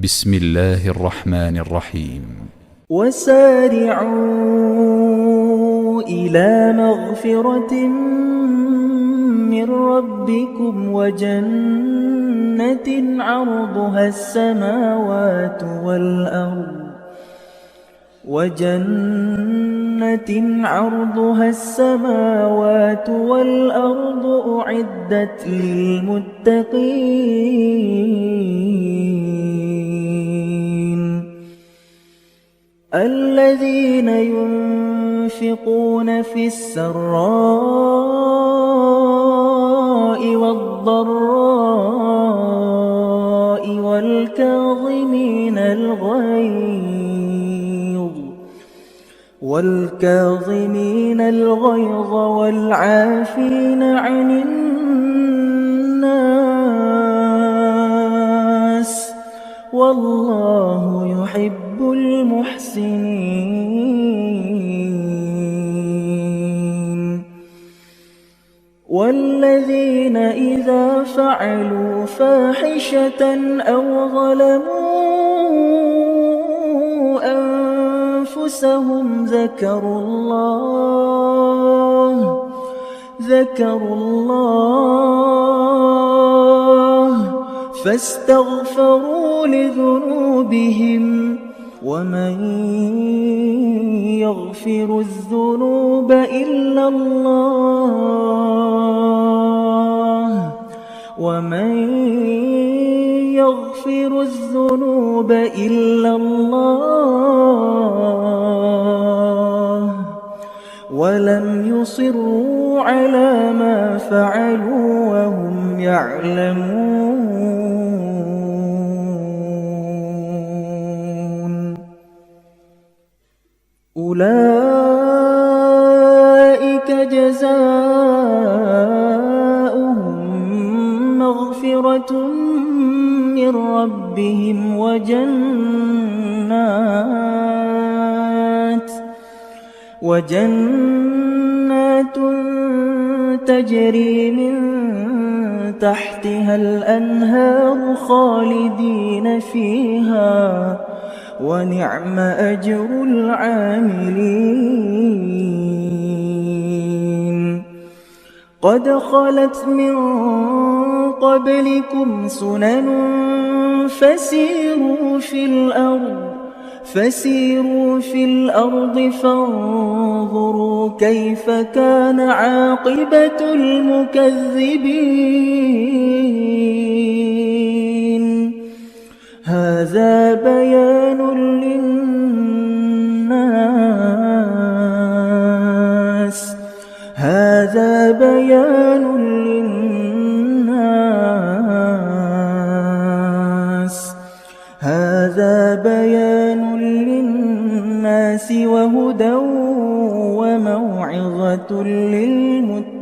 بسم الله الرحمن الرحيم. وسارعوا إلى مغفرة من ربكم وجنة عرضها السماوات والأرض أعدت للمتقين الذين ينفقون في السراء والضراء والكاظمين الغيظ والعافين عن الناس والله يحب المحسنين والذين إذا فعلوا فاحشة أو ظلموا أنفسهم ذكروا الله فاستغفروا لذنوبهم ومن يغفر الذنوب إلا الله ولم يصروا على ما فعلوا وهم يعلمون أولئك جزاؤهم مغفرة من ربهم وجنات تجري من تحتها الأنهار خالدين فيها ونعم أجر العاملين قد خلت من قبلكم سنن فسيروا في الأرض فانظروا كيف كان عاقبة المكذبين هذا بيان للناس وهدى وموعظة للمتقين.